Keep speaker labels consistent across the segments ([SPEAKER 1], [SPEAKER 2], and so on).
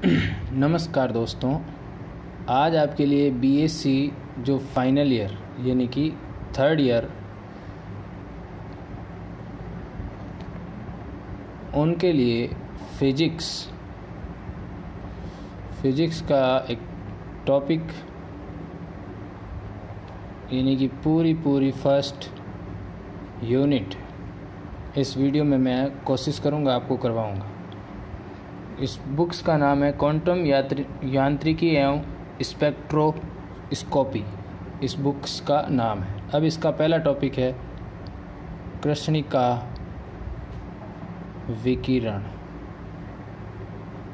[SPEAKER 1] नमस्कार दोस्तों, आज आपके लिए बीएससी जो फाइनल ईयर यानी कि थर्ड ईयर उनके लिए फिजिक्स का एक टॉपिक यानी कि पूरी फर्स्ट यूनिट इस वीडियो में मैं कोशिश करूँगा आपको करवाऊँगा। इस बुक्स का नाम है क्वांटम यांत्रिकी एवं स्पेक्ट्रोस्कोपी, इस बुक्स का नाम है। अब इसका पहला टॉपिक है कृष्णिका विकिरण।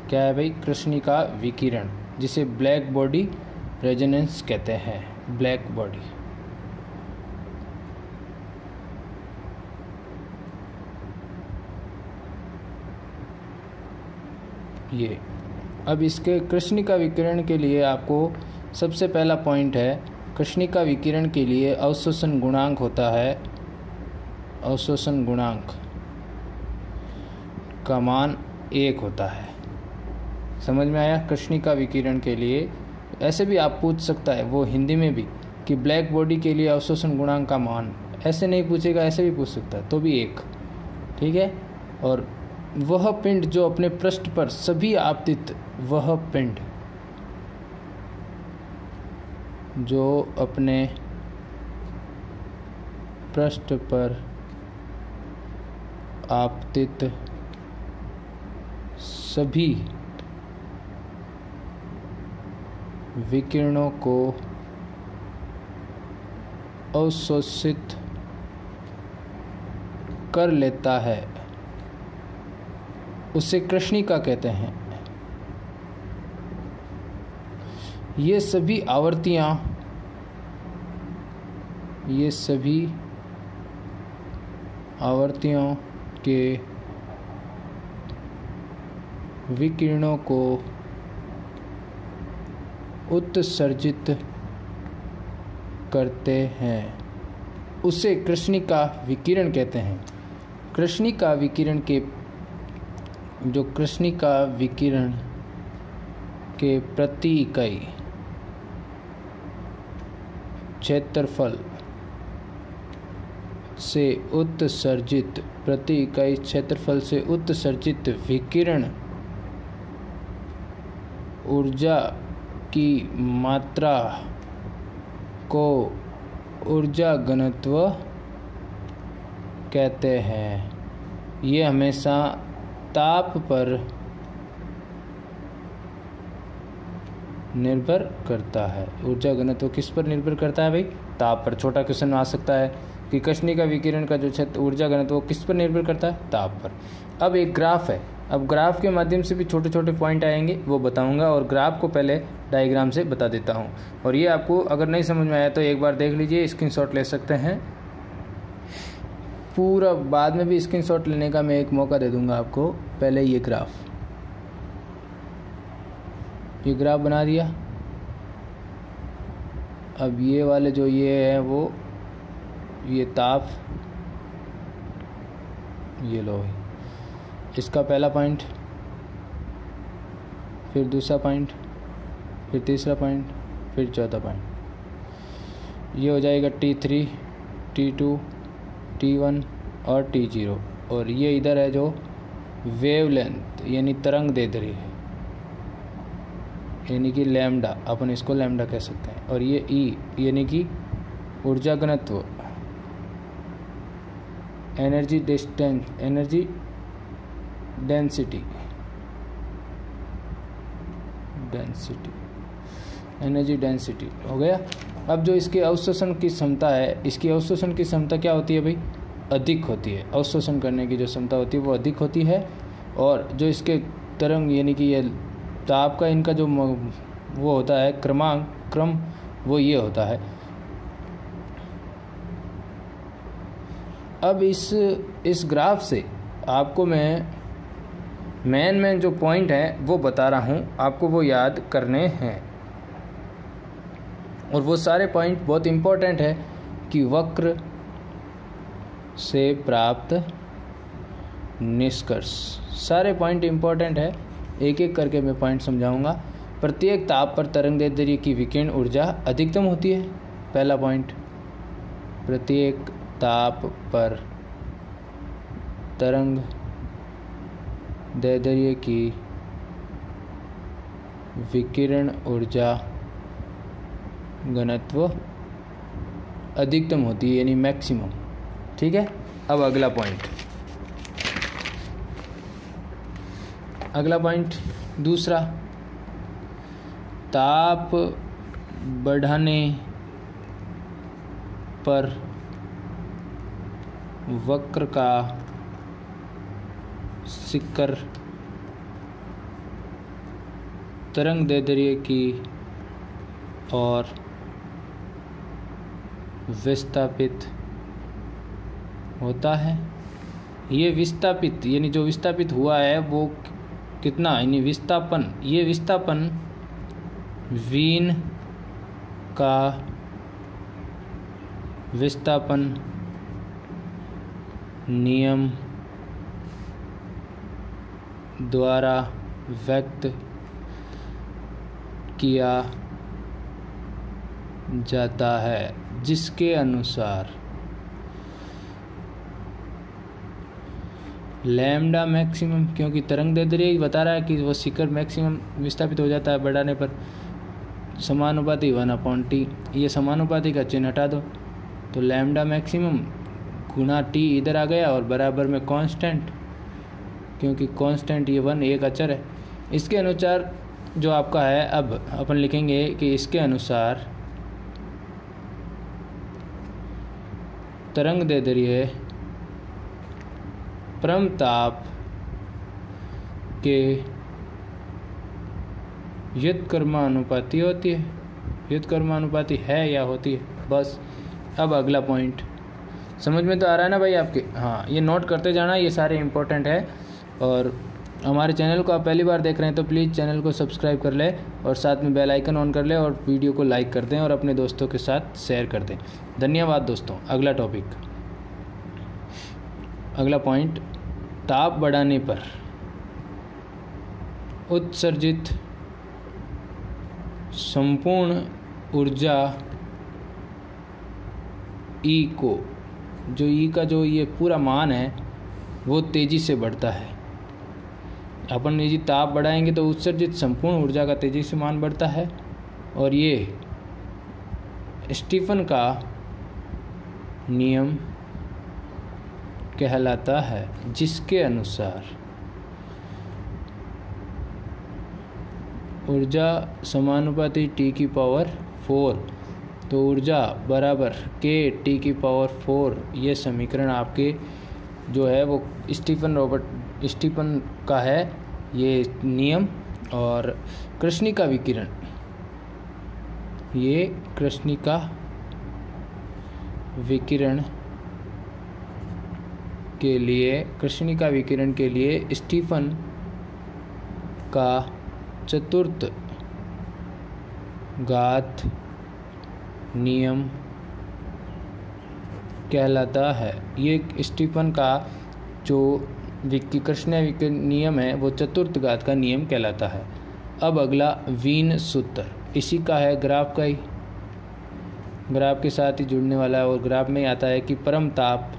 [SPEAKER 1] क्या है भाई? कृष्णिका विकिरण, जिसे ब्लैक बॉडी रेजोनेंस कहते हैं। ब्लैक बॉडी ये। अब इसके कृष्णिका विकिरण के लिए आपको सबसे पहला पॉइंट है, कृष्णिका विकिरण के लिए अवशोषण गुणांक होता है। अवशोषण गुणांक का मान 1 होता है। समझ में आया? कृष्णिका विकिरण के लिए ऐसे भी आप पूछ सकता है वो हिंदी में भी कि ब्लैक बॉडी के लिए अवशोषण गुणांक का मान, ऐसे नहीं पूछेगा, ऐसे भी पूछ सकता है, तो भी 1, ठीक है। और वह पिंड जो अपने पृष्ठ पर सभी आपतित, वह पिंड जो अपने पृष्ठ पर आपतित सभी विकिरणों को अवशोषित कर लेता है, उसे कृष्णिका कहते हैं। ये सभी आवर्तियों के विकिरणों को उत्सर्जित करते हैं, उसे कृष्णिका विकिरण कहते हैं। कृष्णिका विकिरण के प्रति इकाई क्षेत्रफल से उत्सर्जित विकिरण ऊर्जा की मात्रा को ऊर्जा घनत्व कहते हैं। ये हमेशा ताप पर निर्भर करता है। ऊर्जा घनत्व किस पर निर्भर करता है भाई? ताप पर। छोटा क्वेश्चन आ सकता है कि कृष्णिका विकिरण का जो क्षेत्र ऊर्जा घनत्व किस पर निर्भर करता है? ताप पर। अब एक ग्राफ है, अब ग्राफ के माध्यम से भी छोटे छोटे पॉइंट आएंगे, वो बताऊंगा, और ग्राफ को पहले डायग्राम से बता देता हूँ। और ये आपको अगर नहीं समझ में आया तो एक बार देख लीजिए, स्क्रीनशॉट ले सकते हैं। पूरा बाद में भी स्क्रीनशॉट लेने का मैं एक मौका दे दूंगा आपको। पहले ये ग्राफ बना दिया। अब ये वाले जो ये है वो ये ताप, ये लो, इसका पहला पॉइंट, फिर दूसरा पॉइंट, फिर तीसरा पॉइंट, फिर चौथा पॉइंट। ये हो जाएगा T3, T2, T1 और T0। और ये इधर है जो वेवलेंथ यानी तरंग दैर्ध्य है, यानी कि लैम्डा, अपन इसको लैम्डा कह सकते हैं। और ये E यानी कि ऊर्जा घनत्व, एनर्जी डेंसिटी हो गया। अब जो इसके अवशोषण की क्षमता है, इसकी अवशोषण की क्षमता क्या होती है भाई? अधिक होती है। अवशोषण करने की जो क्षमता होती है वो अधिक होती है। और जो इसके तरंग यानी कि ये ताप का इनका जो वो होता है क्रम, वो ये होता है। अब इस ग्राफ से आपको मैं मेन जो पॉइंट है वो बता रहा हूँ, आपको वो याद करने हैं। और वो सारे पॉइंट बहुत इम्पोर्टेंट है कि वक्र से प्राप्त निष्कर्ष, सारे पॉइंट इम्पोर्टेंट है, एक एक करके मैं पॉइंट समझाऊंगा। प्रत्येक ताप पर तरंगदैर्ध्य की विकिरण ऊर्जा अधिकतम होती है। पहला पॉइंट, प्रत्येक ताप पर तरंगदैर्ध्य की विकिरण ऊर्जा घनत्व अधिकतम होती है, यानी मैक्सिमम। ठीक है। अब अगला पॉइंट, दूसरा, ताप बढ़ाने पर वक्र का शिखर तरंगदैर्ध्य की और विस्थापित होता है। ये विस्थापित यानी जो विस्थापित हुआ है वो कितना, यानी विस्थापन, ये विस्थापन वीन का विस्थापन नियम द्वारा व्यक्त किया जाता है, जिसके अनुसार लैम्डा मैक्सिमम, क्योंकि तरंगदैर्ध्य ही बता रहा है कि वो शिखर मैक्सिमम विस्थापित हो जाता है बढ़ाने पर, समानुपाती 1/t, ये समानुपाती का चिन्ह हटा दो तो लैम्डा मैक्सिमम गुना t इधर आ गया और बराबर में कांस्टेंट, क्योंकि कांस्टेंट ये 1 एक अचर है। इसके अनुसार जो आपका है, अब अपन लिखेंगे कि इसके अनुसार तरंगदैर्ध्य परम ताप के व्युत्क्रमानुपाती होती है। व्युत्क्रमानुपाती है या होती है, बस। अब अगला पॉइंट, समझ में तो आ रहा है ना भाई आपके? हाँ, ये नोट करते जाना, ये सारे इम्पोर्टेंट है। और हमारे चैनल को आप पहली बार देख रहे हैं तो प्लीज़ चैनल को सब्सक्राइब कर लें और साथ में बेल आइकन ऑन कर लें और वीडियो को लाइक कर दें और अपने दोस्तों के साथ शेयर कर दें। धन्यवाद दोस्तों। अगला टॉपिक, अगला पॉइंट, ताप बढ़ाने पर उत्सर्जित संपूर्ण ऊर्जा ई को, जो ई का जो ये पूरा मान है वो तेज़ी से बढ़ता है। अपन यदि ताप बढ़ाएंगे तो उत्सर्जित संपूर्ण ऊर्जा का तेज़ी से मान बढ़ता है, और ये स्टीफन का नियम कहलाता है, जिसके अनुसार ऊर्जा समानुपाती T⁴, तो ऊर्जा बराबर K T⁴। ये समीकरण आपके जो है वो स्टीफन का है ये नियम। और कृष्णिका विकिरण, ये कृष्णिका विकिरण के लिए स्टीफन का चतुर्थ घात नियम कहलाता है। ये स्टीफन का जो कृष्णिका विकिरण नियम है वो चतुर्थ घात का नियम कहलाता है। अब अगला वीन सूत्र, इसी का है, ग्राफ का ही, ग्राफ के साथ ही जुड़ने वाला है। और ग्राफ में आता है कि परम ताप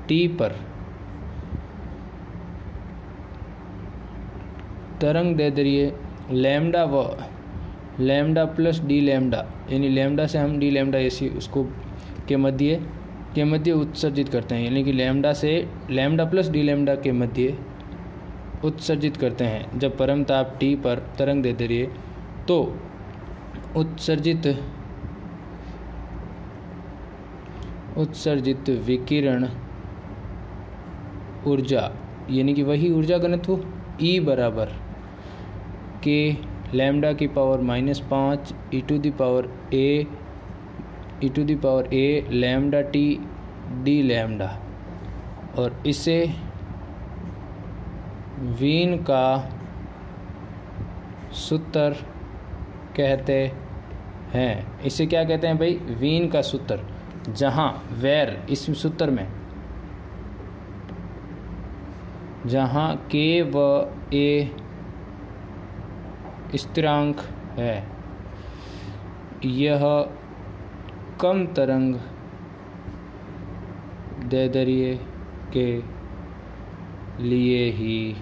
[SPEAKER 1] T पर तरंगदैर्ध्य लैम्डा व लैम्डा प्लस डी लैम्डा, यानी लैम्डा से हम डी लैम्डा ऐसी उसको के मध्य उत्सर्जित करते हैं, यानी कि लैम्डा से लैम्डा प्लस डी लैम्डा के मध्य उत्सर्जित करते हैं। जब परम ताप T पर तरंगदैर्ध्य तो उत्सर्जित विकिरण ऊर्जा, यानी कि वही ऊर्जा घनत्व E बराबर K लैम्डा की power -5 e⁴ lambda T D lambda, और इसे वीन का सूत्र कहते हैं। इसे क्या कहते हैं भाई? वीन का सूत्र, जहाँ वेर इस सूत्र में जहाँ k व a स्थिरांक है, यह कम तरंग दैर्ध्य के लिए ही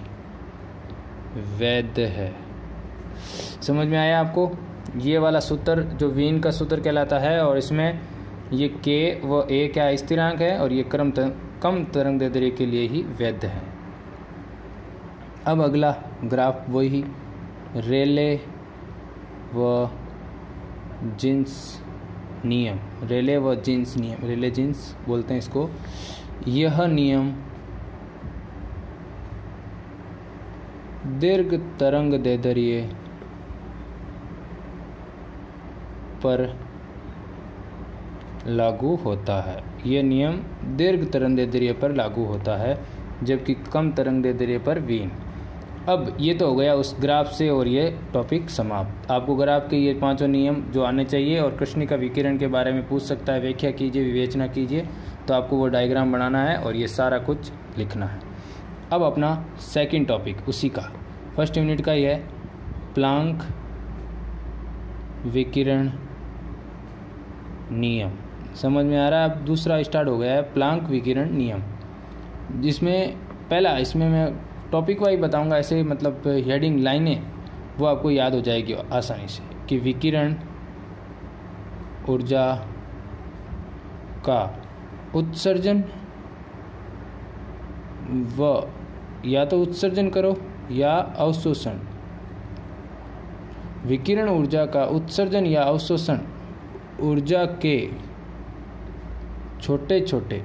[SPEAKER 1] वैध है। समझ में आया आपको? ये वाला सूत्र जो वीन का सूत्र कहलाता है, और इसमें ये k व a क्या स्थिरांक है और ये कम तरंग दैर्ध्य के लिए ही वैध है। अब अगला ग्राफ वही रेले व जीन्स नियम, रेले व जीन्स नियम, रेले जीन्स बोलते हैं इसको। यह नियम दीर्घ तरंग दैर्ध्य पर लागू होता है। यह नियम दीर्घ तरंग दैर्ध्य पर लागू होता है, जबकि कम तरंग दैर्ध्य पर वीन। अब ये तो हो गया उस ग्राफ से, और ये टॉपिक समाप्त। आपको ग्राफ के ये पांचों नियम जो आने चाहिए, और कृष्णिका विकिरण के बारे में पूछ सकता है, व्याख्या कीजिए, विवेचना कीजिए, तो आपको वो डायग्राम बनाना है और ये सारा कुछ लिखना है। अब अपना सेकंड टॉपिक उसी का, फर्स्ट यूनिट का ही है, प्लांक विकिरण नियम। समझ में आ रहा है? अब दूसरा स्टार्ट हो गया है, प्लांक विकिरण नियम, जिसमें पहला, इसमें मैं टॉपिक वाइज बताऊंगा, ऐसे मतलब हेडिंग लाइनें वो आपको याद हो जाएगी आसानी से, कि विकिरण ऊर्जा का उत्सर्जन व या तो उत्सर्जन करो या अवशोषण, विकिरण ऊर्जा का उत्सर्जन या अवशोषण ऊर्जा के छोटे छोटे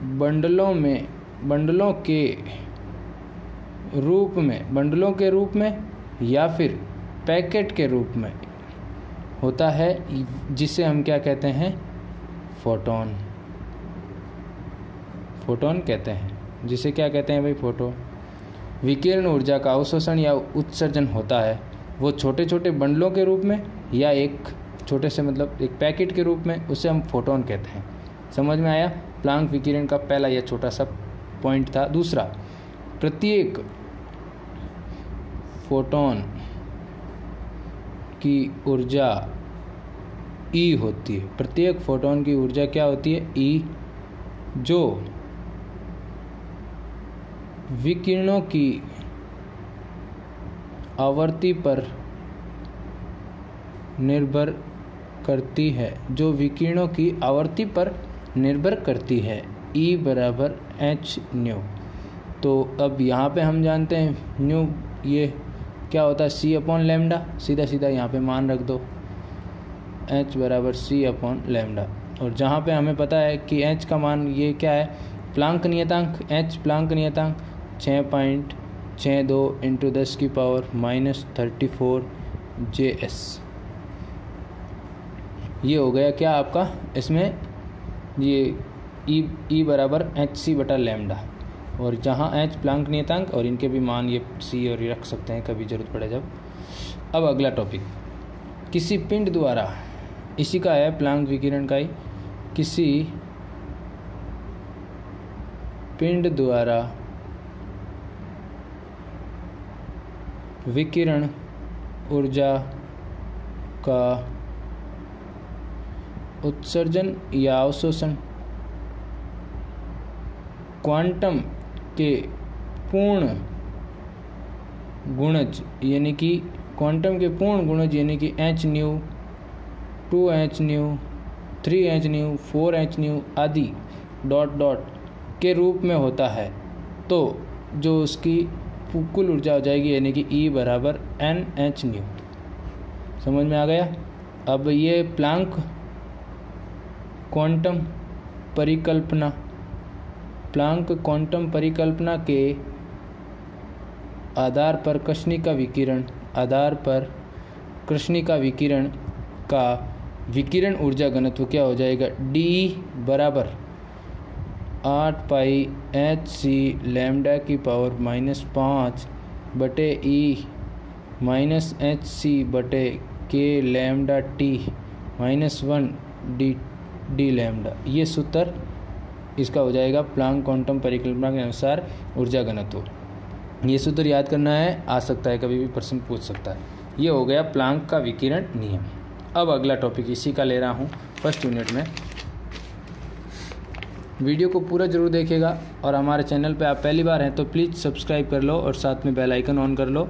[SPEAKER 1] बंडलों के रूप में या फिर पैकेट के रूप में होता है, जिसे हम क्या कहते हैं? फोटोन कहते हैं। जिसे क्या कहते हैं भाई? फोटोन। विकिरण ऊर्जा का अवशोषण या उत्सर्जन होता है वो छोटे छोटे बंडलों के रूप में या एक छोटे से मतलब एक पैकेट के रूप में, उसे हम फोटोन कहते हैं। समझ में आया? प्लांक विकिरण का पहला यह छोटा सा पॉइंट था। दूसरा, प्रत्येक फोटोन की ऊर्जा ई होती है। प्रत्येक फोटोन की ऊर्जा क्या होती है? ई, जो विकिरणों की आवृत्ति पर निर्भर करती है, जो विकिरणों की आवृत्ति पर निर्भर करती है। E बराबर एच न्यू। तो अब यहाँ पे हम जानते हैं न्यू ये क्या होता है? C upon lambda. सीधा सीधा यहाँ पे मान रख दो, H बराबर C अपॉन लैम्डा। और जहाँ पे हमें पता है कि H का मान ये क्या है? प्लांक नियतांक। H प्लांक नियतांक 6.62 इंटू 10 की पावर -34 JS। ये हो गया क्या आपका? इसमें ये ई बराबर HC बटा लैम्डा, और जहाँ H प्लांक नियतांक और इनके भी मान ये C और ये रख सकते हैं कभी ज़रूरत पड़े जब। अब अगला टॉपिक, किसी पिंड द्वारा, इसी का है प्लांक विकिरण का ही, किसी पिंड द्वारा विकिरण ऊर्जा का उत्सर्जन या अवशोषण क्वांटम के पूर्ण गुणज यानी कि h new, 2h new, 3h new, 4h new आदि डॉट के रूप में होता है, तो जो उसकी कुल ऊर्जा हो जाएगी यानी कि E बराबर NH न्यू। समझ में आ गया? अब ये प्लांक क्वांटम परिकल्पना के आधार पर कृष्णिका विकिरण का विकिरण ऊर्जा घनत्व क्या हो जाएगा? D बराबर 8 पाई HC लैम्डा की पावर -5 बटे E माइनस HC बटे K lambda T -1 D lambda. ये सूत्र इसका हो जाएगा प्लांक क्वांटम परिकल्पना के अनुसार ऊर्जा घनत्व। ये सूत्र याद करना है, आ सकता है कभी भी प्रश्न पूछ सकता है। ये हो गया प्लांक का विकिरण नियम। अब अगला टॉपिक इसी का ले रहा हूँ फर्स्ट यूनिट में। वीडियो को पूरा जरूर देखिएगा और हमारे चैनल पे आप पहली बार हैं तो प्लीज़ सब्सक्राइब कर लो और साथ में बेल आइकन ऑन कर लो।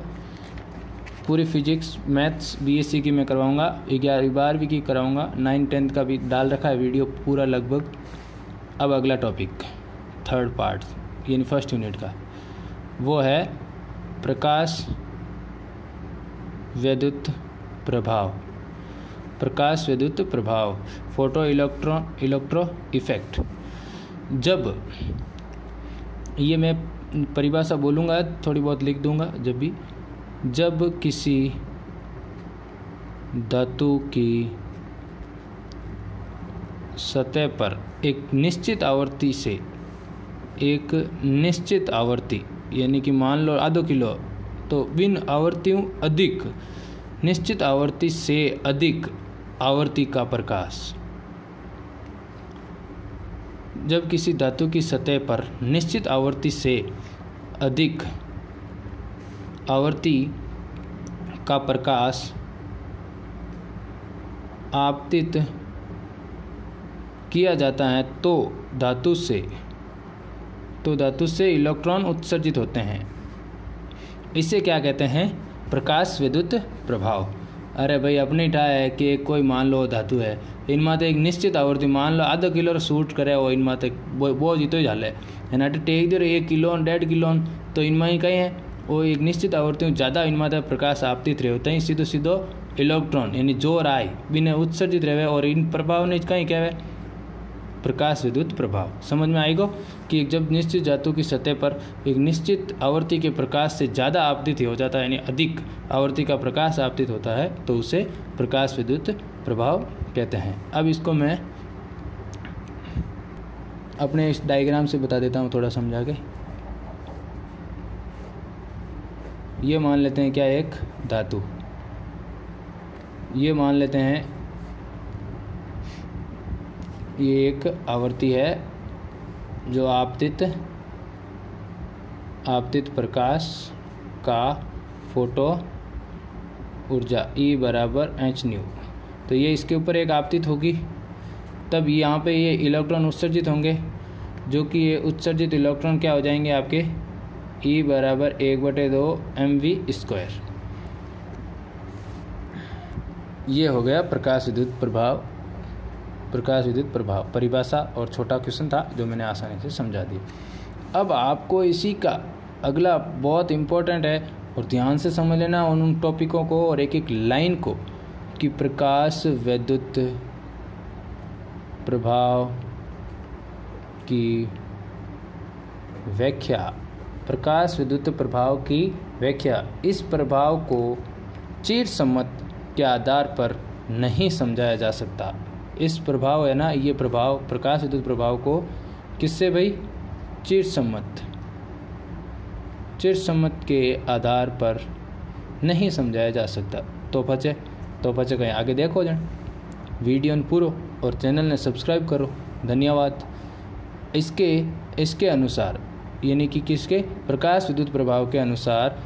[SPEAKER 1] पूरी फिजिक्स मैथ्स बीएससी की मैं करवाऊँगा, 11वीं 12वीं की कराऊँगा, 9 10th का भी डाल रखा है वीडियो पूरा लगभग। अब अगला टॉपिक थर्ड पार्ट यानी फर्स्ट यूनिट का, वो है प्रकाश वैद्युत प्रभाव। प्रकाश वैद्युत प्रभाव, फोटो इलेक्ट्रो इफेक्ट। जब ये मैं परिभाषा बोलूँगा थोड़ी बहुत लिख दूँगा, जब किसी धातु की सतह पर एक निश्चित आवर्ती से एक निश्चित आवर्ती यानी कि मान लो आधो किलो, तो विन आवर्तियों अधिक निश्चित आवर्ती से अधिक आवर्ती का प्रकाश, जब किसी धातु की सतह पर निश्चित आवर्ती से अधिक आवर्ती का प्रकाश आपतित किया जाता है तो धातु से इलेक्ट्रॉन उत्सर्जित होते हैं। इसे क्या कहते हैं? प्रकाश विद्युत प्रभाव। अरे भाई अपने ठा है कि कोई मान लो धातु है, इनमें एक निश्चित आवर्ती मान लो आधा किलो शूट करे वो इनमें बहुत जीतो ही झाले है ना, टेक दे 1 किलो 1.5 किलो, तो इनमें ही कहीं है वो एक निश्चित आवर्ती ज़्यादा इनमें प्रकाश आपतित रहे होते हैं, सीधो इलेक्ट्रॉन यानी जोर आए बिना उत्सर्जित रहे और इन प्रभाव ने कहीं क्या है प्रकाश विद्युत प्रभाव। समझ में आएगा कि जब निश्चित धातु की सतह पर एक निश्चित आवर्ती के प्रकाश से ज़्यादा आपतित हो जाता है यानी अधिक आवर्ती का प्रकाश आपतित होता है तो उसे प्रकाश विद्युत प्रभाव कहते हैं। अब इसको मैं अपने इस डायग्राम से बता देता हूँ थोड़ा समझा के। ये मान लेते हैं क्या एक धातु, ये मान लेते हैं ये एक आवर्ती है जो आपतित प्रकाश का फोटो ऊर्जा E बराबर hν, तो ये इसके ऊपर एक आपतित होगी, तब यहाँ पे ये इलेक्ट्रॉन उत्सर्जित होंगे, जो कि ये उत्सर्जित इलेक्ट्रॉन क्या हो जाएंगे आपके E बराबर 1/2 mv²। ये हो गया प्रकाश विद्युत प्रभाव परिभाषा और छोटा क्वेश्चन था जो मैंने आसानी से समझा दी। अब आपको इसी का अगला बहुत इम्पोर्टेंट है और ध्यान से समझ लेना उन टॉपिकों को और एक एक लाइन को कि प्रकाश विद्युत प्रभाव की व्याख्या। प्रकाश विद्युत प्रभाव की व्याख्या, इस प्रभाव को चिरसम्मत के आधार पर नहीं समझाया जा सकता। इस प्रभाव है ना, ये प्रभाव प्रकाश विद्युत प्रभाव को किससे भाई चिरसम्मत के आधार पर नहीं समझाया जा सकता। तो पचे कहीं आगे देखो जन वीडियो पूरो और चैनल ने सब्सक्राइब करो। धन्यवाद। इसके अनुसार यानी कि किसके प्रकाश विद्युत प्रभाव के अनुसार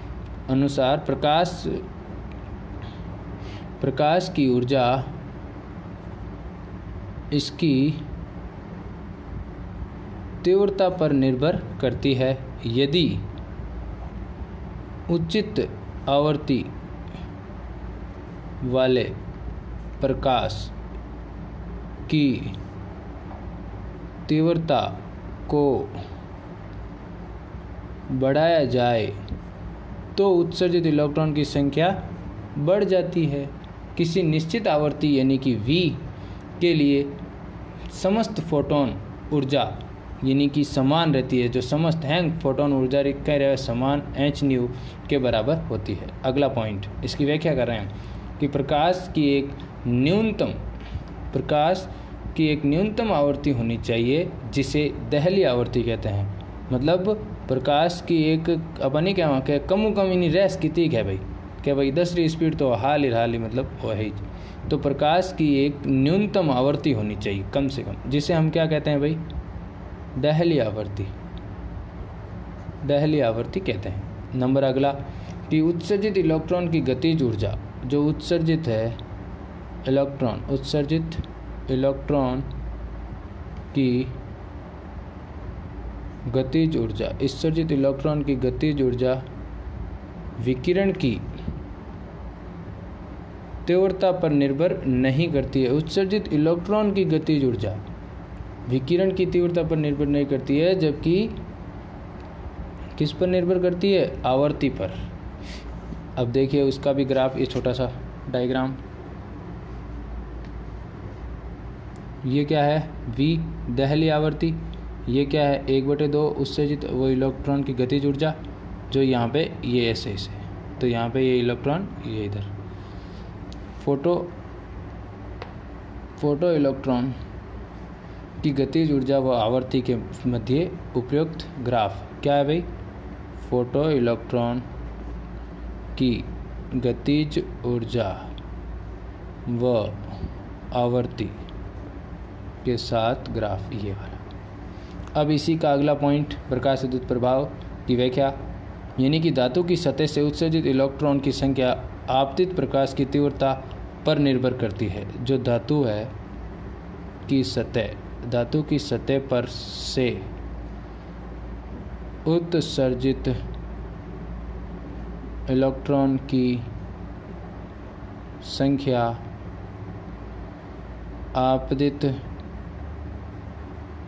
[SPEAKER 1] प्रकाश की ऊर्जा इसकी तीव्रता पर निर्भर करती है। यदि उचित आवर्ती वाले प्रकाश की तीव्रता को बढ़ाया जाए तो उत्सर्जित इलेक्ट्रॉन की संख्या बढ़ जाती है। किसी निश्चित आवर्ती यानी कि V के लिए समस्त फोटोन ऊर्जा यानी कि समान रहती है, जो समस्त हैंग फोटोन ऊर्जा कह रहे हैं समान hν के बराबर होती है। अगला पॉइंट इसकी व्याख्या कर रहे हैं कि प्रकाश की एक न्यूनतम आवृत्ति होनी चाहिए जिसे दहली आवृत्ति कहते हैं। मतलब प्रकाश की एक अपनी क्या वहाँ कम नहीं रेस कितनी है भाई, क्या भाई 10 स्पीड तो हाल ही मतलब वो है। तो प्रकाश की एक न्यूनतम आवृत्ति होनी चाहिए कम से कम, जिसे हम क्या कहते हैं भाई दहली आवर्ती कहते हैं। नंबर अगला कि उत्सर्जित इलेक्ट्रॉन की गतिज ऊर्जा, जो उत्सर्जित है उत्सर्जित इलेक्ट्रॉन की गतिज ऊर्जा विकिरण की तीव्रता पर निर्भर नहीं करती है। उत्सर्जित इलेक्ट्रॉन की गतिज ऊर्जा विकिरण की तीव्रता पर निर्भर नहीं करती है, जबकि किस पर निर्भर करती है? आवर्ती पर। अब देखिए उसका भी ग्राफ, ये छोटा सा डायग्राम, ये क्या है? V दहली आवर्ती, ये क्या है? 1/2 उत्सर्जित वो इलेक्ट्रॉन की गतिज ऊर्जा, जो यहाँ पे ये ऐसे तो यहाँ पे ये इलेक्ट्रॉन, ये इधर फोटो इलेक्ट्रॉन की गतिज ऊर्जा व आवर्ती के मध्य उपयुक्त ग्राफ क्या है भाई? फोटो इलेक्ट्रॉन की गतिज ऊर्जा व आवर्ती के साथ ग्राफ, ये वाला। अब इसी का अगला पॉइंट, प्रकाश विद्युत प्रभाव की व्याख्या, यानी कि धातु की सतह से उत्सर्जित इलेक्ट्रॉन की संख्या आपतित प्रकाश की तीव्रता पर निर्भर करती है। जो धातु की सतह पर से उत्सर्जित इलेक्ट्रॉन की संख्या आपतित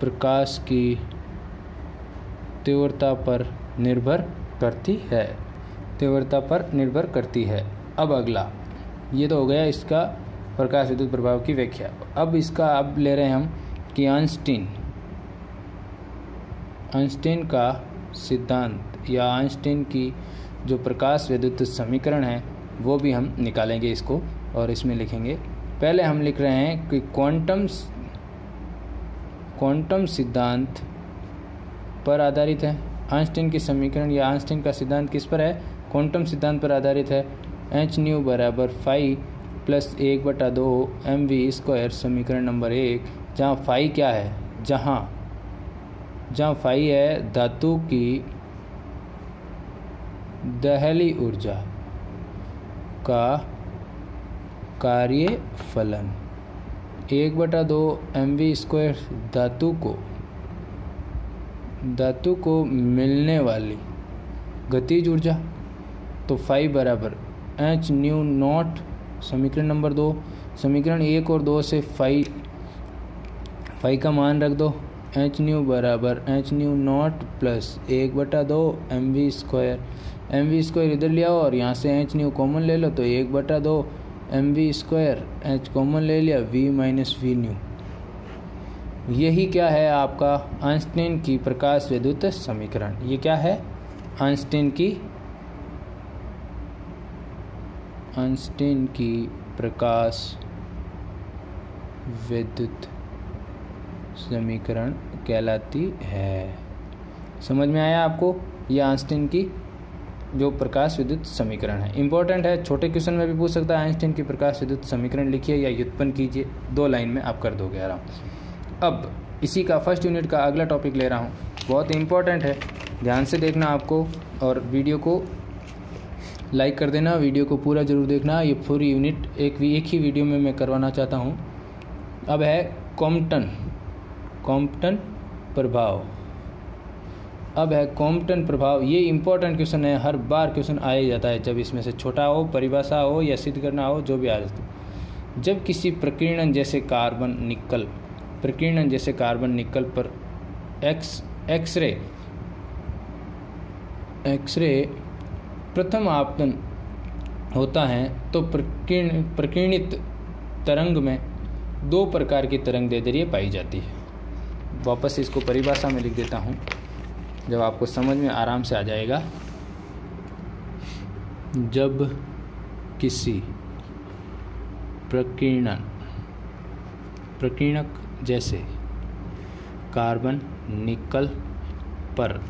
[SPEAKER 1] प्रकाश की तीव्रता पर निर्भर करती है। अब अगला, ये तो हो गया इसका प्रकाश विद्युत प्रभाव की व्याख्या। अब ले रहे हैं हम कि आइंस्टीन का सिद्धांत या आइंस्टीन की जो प्रकाश विद्युत समीकरण है वो भी हम निकालेंगे इसको, और इसमें लिखेंगे। पहले हम लिख रहे हैं कि क्वांटम सिद्धांत पर आधारित है। आइंस्टीन की समीकरण या आइंस्टीन का सिद्धांत किस पर है? क्वांटम सिद्धांत पर आधारित है। hν बराबर फाई प्लस 1/2 mv², समीकरण नंबर 1, जहाँ फाई क्या है? जहाँ फाई है धातु की दहली ऊर्जा का कार्यफलन, 1/2 mv² धातु को मिलने वाली गतिज ऊर्जा, तो फाई बराबर hν0, समीकरण नंबर 2। समीकरण 1 और 2 से फाई का मान रख दो, hν बराबर hν0 प्लस 1/2 mv²। mv² इधर ले आओ और यहाँ से hν कॉमन ले लो, तो 1/2 mv², h कॉमन ले लिया, v माइनस vν। यही क्या है आपका? आइंस्टीन की प्रकाश विद्युत समीकरण। ये क्या है? आइंस्टीन की प्रकाश विद्युत समीकरण कहलाती है। समझ में आया आपको? यह आइंस्टीन की जो प्रकाश विद्युत समीकरण है, इंपॉर्टेंट है, छोटे क्वेश्चन में भी पूछ सकता है। आइंस्टीन की प्रकाश विद्युत समीकरण लिखिए या व्युत्पन्न कीजिए, 2 लाइन में आप कर दोगे आराम से। अब इसी का फर्स्ट यूनिट का अगला टॉपिक ले रहा हूँ, बहुत इंपॉर्टेंट है, ध्यान से देखना आपको, और वीडियो को लाइक कर देना, वीडियो को पूरा जरूर देखना। ये पूरी यूनिट एक ही वीडियो में मैं करवाना चाहता हूँ। अब है कॉम्पटन प्रभाव। ये इंपॉर्टेंट क्वेश्चन है, हर बार क्वेश्चन आ ही जाता है, जब इसमें से छोटा हो, परिभाषा हो या सिद्ध करना हो, जो भी आ जाता है। जब किसी प्रकीर्णन जैसे कार्बन निकल पर एक्सरे प्रथम आपतन होता है, तो प्रकीर्णित तरंग में 2 प्रकार की तरंगदैर्ध्य पाई जाती है। वापस इसको परिभाषा में लिख देता हूँ, जब आपको समझ में आराम से आ जाएगा। जब किसी प्रकीर्णक जैसे कार्बन निकल पर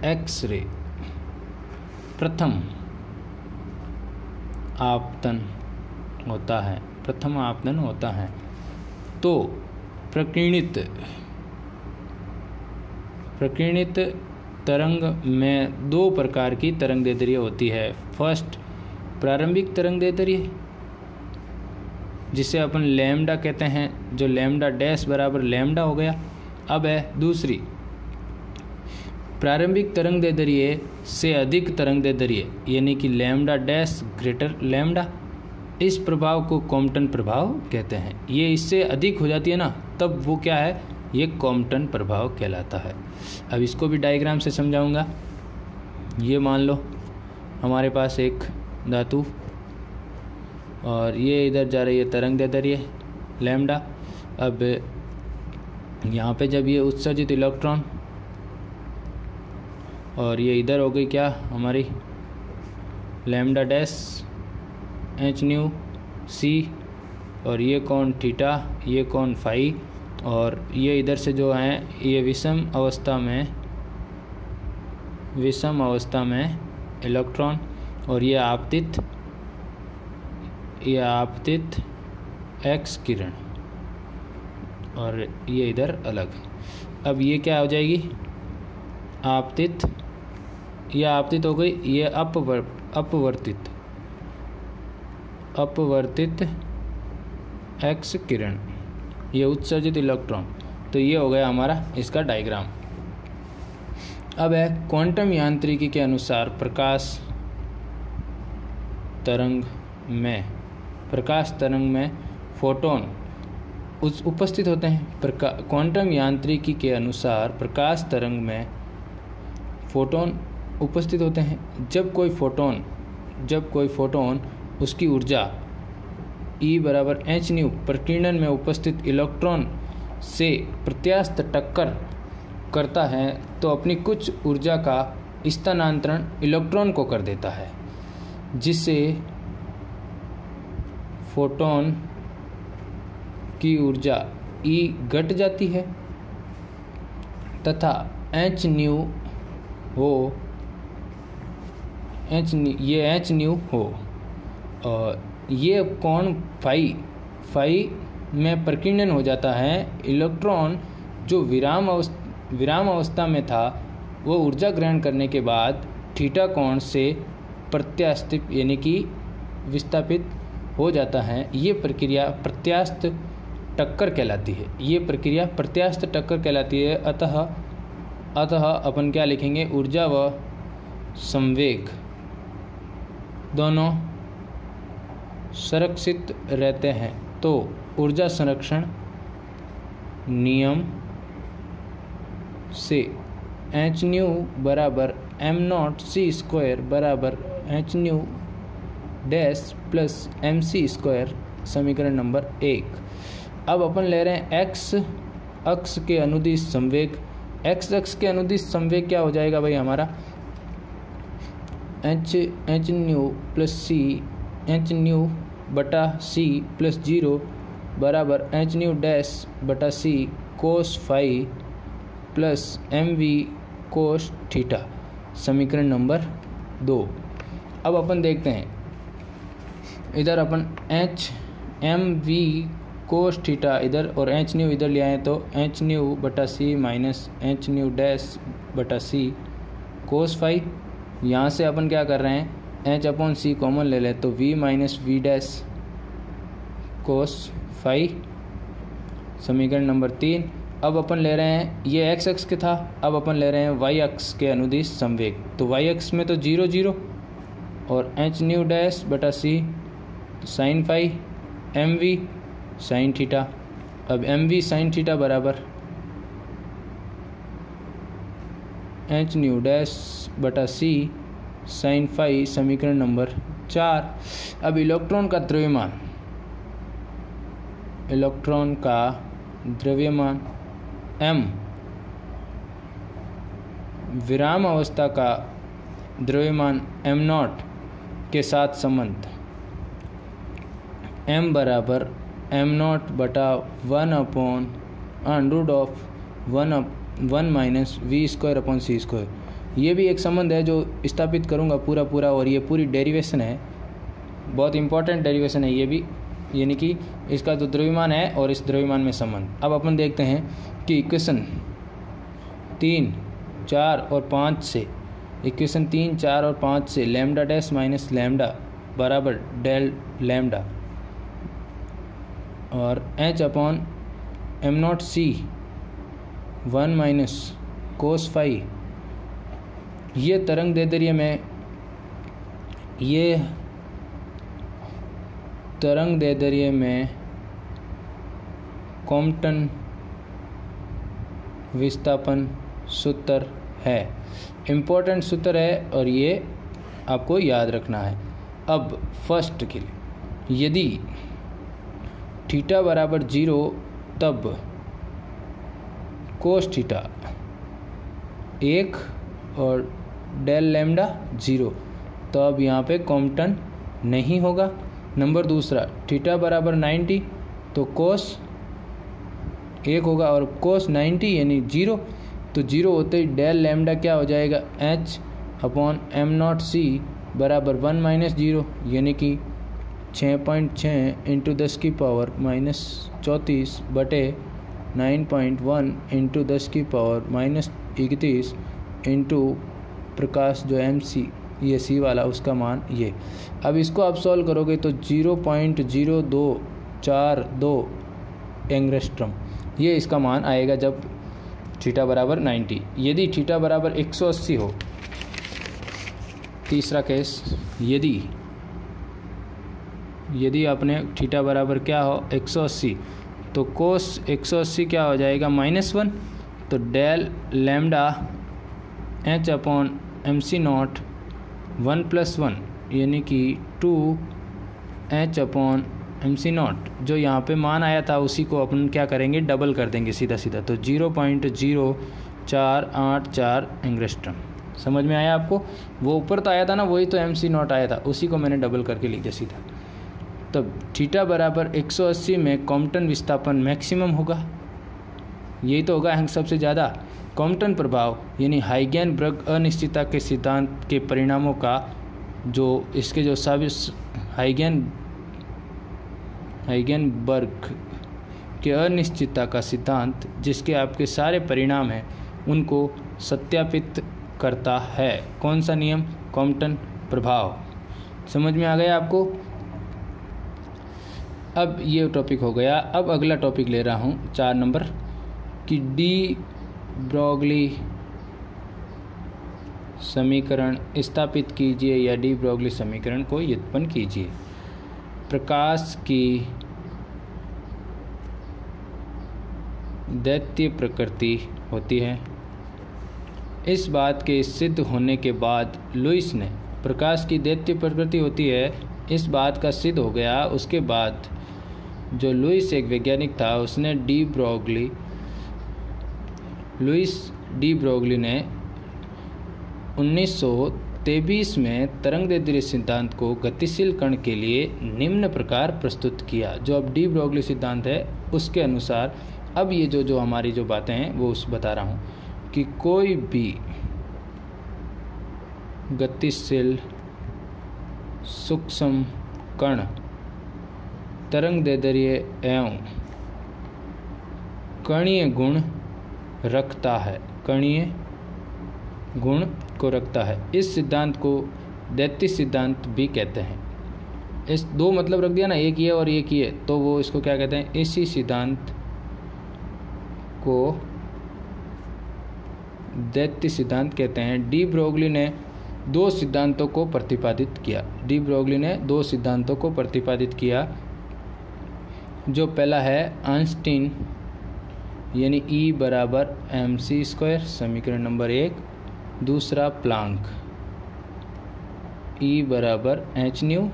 [SPEAKER 1] एक्सरे प्रथम आपतन होता है, तो प्रकीर्णित प्रकीर्णित तरंग में दो प्रकार की तरंगदैर्ध्य होती है। फर्स्ट, प्रारंभिक तरंगदैर्ध्य जिसे अपन लैम्डा कहते हैं, जो लैम्डा डैश बराबर लैम्डा हो गया। अब है दूसरी, प्रारंभिक तरंगदैर्ध्य से अधिक तरंगदैर्ध्य यानी कि लैम्डा डैश ग्रेटर लैम्डा। इस प्रभाव को कॉम्पटन प्रभाव कहते हैं। ये इससे अधिक हो जाती है ना, तब वो क्या है, ये कॉम्पटन प्रभाव कहलाता है। अब इसको भी डायग्राम से समझाऊंगा। ये मान लो हमारे पास एक धातु और ये इधर जा रही है तरंगदैर्ध्य लैम्डा। अब यहाँ पे जब ये उत्सर्जित इलेक्ट्रॉन और ये इधर हो गई क्या हमारी लैम्डा डैश एच न्यू सी, और ये कोण थीटा, ये कोण फाई, और ये इधर से जो है ये विषम अवस्था में इलेक्ट्रॉन, और ये आपतित एक्स किरण, और ये इधर अलग। अब ये क्या हो जाएगी, आपतित, यह आपतित हो गई, ये अपवर्तित एक्स किरण, ये उत्सर्जित इलेक्ट्रॉन। तो ये हो गया हमारा इसका डायग्राम। अब है क्वांटम यांत्रिकी के अनुसार प्रकाश तरंग में फोटोन उपस्थित होते हैं। क्वांटम यांत्रिकी के अनुसार प्रकाश तरंग में फोटोन उपस्थित होते हैं। जब कोई फोटोन उसकी ऊर्जा E बराबर एच न्यू प्रकीर्णन में उपस्थित इलेक्ट्रॉन से प्रत्यास्थ टक्कर करता है तो अपनी कुछ ऊर्जा का स्थानांतरण इलेक्ट्रॉन को कर देता है, जिससे फोटोन की ऊर्जा E घट जाती है तथा एच न्यू हो और ये कोण फाई में प्रकीर्णन हो जाता है। इलेक्ट्रॉन जो विराम अवस्था में था वो ऊर्जा ग्रहण करने के बाद थीटा कोण से प्रत्यास्थित यानी कि विस्थापित हो जाता है। ये प्रक्रिया प्रत्यास्थ टक्कर कहलाती है। अतः अपन क्या लिखेंगे, ऊर्जा व संवेग दोनों संरक्षित रहते हैं। तो ऊर्जा संरक्षण नियम से एच न्यू बराबर एम नॉट सी स्क्वायर बराबर H nu dash plus m c square, समीकरण नंबर 1। अब अपन ले रहे हैं एक्स अक्ष के अनुदिश संवेग। एक्स अक्ष के अनुदिश संवेग क्या हो जाएगा भाई हमारा, H nu plus C, H nu बटा सी प्लस 0 बराबर एच न्यू डैश बटा C cos phi plus M V cos theta, समीकरण नंबर 2। अब अपन देखते हैं इधर अपन H M V cos theta इधर और एच न्यू इधर ले आए तो एच न्यू बटा सी माइनस एच न्यू डैश बटा सी कोस फाई। यहाँ से अपन क्या कर रहे हैं, एच अपॉन सी कॉमन ले ले तो v minus v dash cos phi, समीकरण नंबर 3। अब अपन ले रहे हैं, ये एक्स अक्ष के था, अब अपन ले रहे हैं वाई अक्ष के अनुदिश संवेग। तो वाई अक्ष में तो 0 0 और एच न्यू डैश बटा C sine phi M V sine theta. अब एम वी साइन थीटा बराबर एच न्यू डैश बटा सी साइन फाई, समीकरण नंबर 4। अब इलेक्ट्रॉन का द्रव्यमान m, विराम अवस्था का द्रव्यमान m नॉट के साथ संबंध m बराबर m नॉट बटा 1/1 minus v square upon c square. ये भी एक संबंध है जो स्थापित करूँगा पूरा, और ये पूरी डेरिवेशन है, बहुत इंपॉर्टेंट डेरिवेशन है ये भी, यानी कि इसका जो द्रव्यमान है और इस द्रव्यमान में संबंध। अब अपन देखते हैं कि इक्वेशन 3 4 और 5 से, इक्वेशन 3, 4 और 5 से लैम्डा डैश माइनस लैम्डा बराबर डेल लैम्डा और h upon m naught c 1 minus cos phi, ये तरंग दैर्ध्य में, ये तरंग दैर्ध्य में कॉम्पटन विस्थापन सूत्र है, इम्पोर्टेंट सूत्र है और ये आपको याद रखना है। अब फर्स्ट के लिए, यदि थीटा बराबर 0 तब कोस थीटा 1 और डेल लैम्डा 0, तो अब यहाँ पे कॉम्पटन नहीं होगा। नंबर दूसरा, थीटा बराबर 90 तो कोस 1 होगा और कोस 90 यानी 0, तो 0 होते ही डेल लैम्डा क्या हो जाएगा, एच अपॉन एम नॉट सी बराबर 1 माइनस 0 यानी कि 6.6 इंटू 10 की पावर माइनस 34 बटे 9.1 इंटू 10 की पावर माइनस 31 इंटू प्रकाश जो एम सी, ये सी वाला उसका मान ये। अब इसको आप सॉल्व करोगे तो 0.0242 एंगस्ट्रॉम ये इसका मान आएगा जब थीटा बराबर 90। यदि थीटा बराबर 180 हो, तीसरा केस, यदि आपने थीटा बराबर क्या हो 180, तो कोस 180 क्या हो जाएगा -1, तो del lambda h upon m c naught 1+1 यानी कि 2 अपॉन एम सी नॉट, जो यहाँ पे मान आया था उसी को अपन क्या करेंगे, डबल कर देंगे सीधा सीधा, तो 0.0484 एंगस्ट्रॉम। समझ में आया आपको? वो ऊपर तो आया था ना, वही तो एम सी नॉट आया था, उसी को मैंने डबल करके लिख दिया सीधा। तब थीटा बराबर 180 में कॉम्पटन विस्थापन मैक्सिमम होगा, यही तो होगा सबसे ज़्यादा। कॉम्पटन प्रभाव यानी हाइगेनबर्ग अनिश्चितता के सिद्धांत के परिणामों का जो इसके जो हाइगेनबर्ग के अनिश्चितता का सिद्धांत जिसके आपके सारे परिणाम हैं उनको सत्यापित करता है। कौन सा नियम? कॉम्पटन प्रभाव। समझ में आ गया आपको? अब ये टॉपिक हो गया। अब अगला टॉपिक ले रहा हूँ 4 नंबर कि डी ब्रोगली समीकरण स्थापित कीजिए या डी ब्रोगली समीकरण को व्युत्पन्न कीजिए। प्रकाश की दैत्य प्रकृति होती है। इस बात के सिद्ध होने के बाद लुईस ने, प्रकाश की दैत्य प्रकृति होती है, इस बात का सिद्ध हो गया। उसके बाद जो लुईस एक वैज्ञानिक था, उसने लुईस डी ब्रोगली ने 1923 में तरंगदैर्ध्य सिद्धांत को गतिशील कण के लिए निम्न प्रकार प्रस्तुत किया। जो अब डी ब्रोगली सिद्धांत है उसके अनुसार अब ये जो हमारी जो बातें हैं वो उस बता रहा हूँ कि कोई भी गतिशील सूक्ष्म कण तरंगदैर्ध्य एवं कणीय गुण रखता है, कणीय गुण को रखता है। इस सिद्धांत को दैत्य सिद्धांत भी कहते हैं। इस दो मतलब रख दिया ना, एक ये और एक ये, तो वो इसको क्या कहते हैं? इसी सिद्धांत को दैत्य सिद्धांत कहते हैं। डी ब्रोगली ने 2 सिद्धांतों को प्रतिपादित किया। डी ब्रोगली ने 2 सिद्धांतों को प्रतिपादित किया। जो पहला है आइंस्टीन यानी E बराबर mc² समीकरण नंबर 1। दूसरा प्लांक E बराबर h न्यू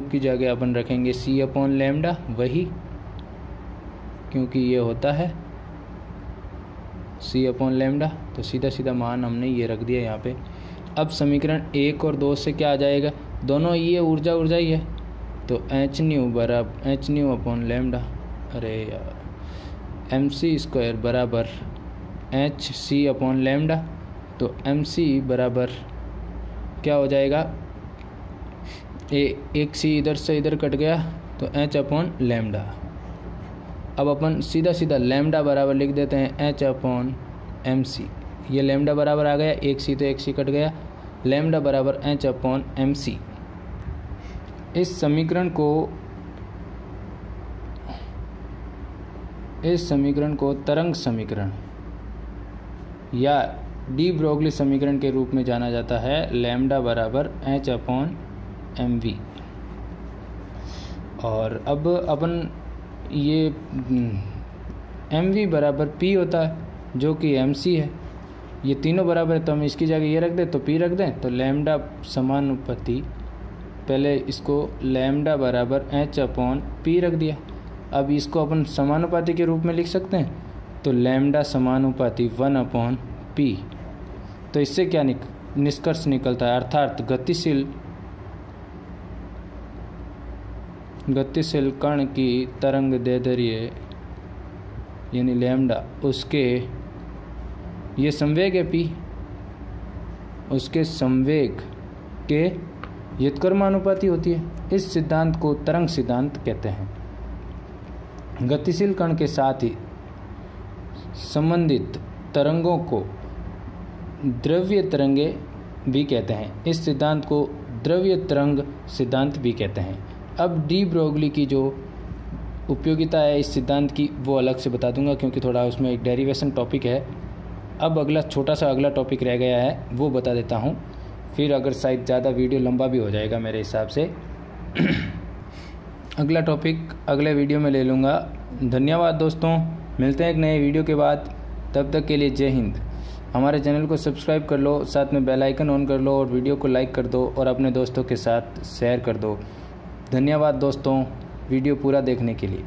[SPEAKER 1] की जगह अपन रखेंगे c अपॉन लैम्डा, वही क्योंकि ये होता है c अपॉन लैम्डा, तो सीधा सीधा मान हमने ये रख दिया यहाँ पे। अब समीकरण 1 और 2 से क्या आ जाएगा? दोनों ये ऊर्जा ही है, तो h न्यू अपॉन लैम्डा, अरे यार mc² बराबर hc अपॉन लैम्डा, तो mc बराबर क्या हो जाएगा? एक c इधर से इधर कट गया तो h अपॉन लैम्डा। अब अपन सीधा लैम्डा बराबर लिख देते हैं h अपॉन mc। ये लैम्डा बराबर आ गया, एक सी तो एक सी कट गया, लैम्डा बराबर h/mc। इस समीकरण को तरंग समीकरण या डी ब्रोगली समीकरण के रूप में जाना जाता है, लैम्डा बराबर h/mv। और अब अपन ये mv बराबर p होता है जो कि mc है, ये तीनों बराबर है तो हम इसकी जगह ये रख दें तो p रख दें, तो लैम्डा समानुपाती, पहले इसको लैम्डा बराबर h/p रख दिया। अब इसको अपन समानुपाती के रूप में लिख सकते हैं, तो लैम्डा समानुपाती 1/p। तो इससे क्या निष्कर्ष निकलता है, अर्थात गतिशील कण की तरंग दैर्ध्य यानी लैम्डा, उसके ये संवेग है p, उसके संवेग के व्युत्क्रमानुपाती होती है। इस सिद्धांत को तरंग सिद्धांत कहते हैं। गतिशील कण के साथ ही संबंधित तरंगों को द्रव्य तरंगे भी कहते हैं। इस सिद्धांत को द्रव्य तरंग सिद्धांत भी कहते हैं। अब डी ब्रोगली की जो उपयोगिता है इस सिद्धांत की वो अलग से बता दूंगा, क्योंकि थोड़ा उसमें एक डेरिवेशन टॉपिक है। अब अगला टॉपिक रह गया है वो बता देता हूँ, फिर अगर शायद ज़्यादा वीडियो लंबा भी हो जाएगा मेरे हिसाब से। अगला टॉपिक अगले वीडियो में ले लूँगा। धन्यवाद दोस्तों, मिलते हैं एक नए वीडियो के बाद, तब तक के लिए जय हिंद। हमारे चैनल को सब्सक्राइब कर लो, साथ में बेल आइकन ऑन कर लो और वीडियो को लाइक कर दो और अपने दोस्तों के साथ शेयर कर दो। धन्यवाद दोस्तों वीडियो पूरा देखने के लिए।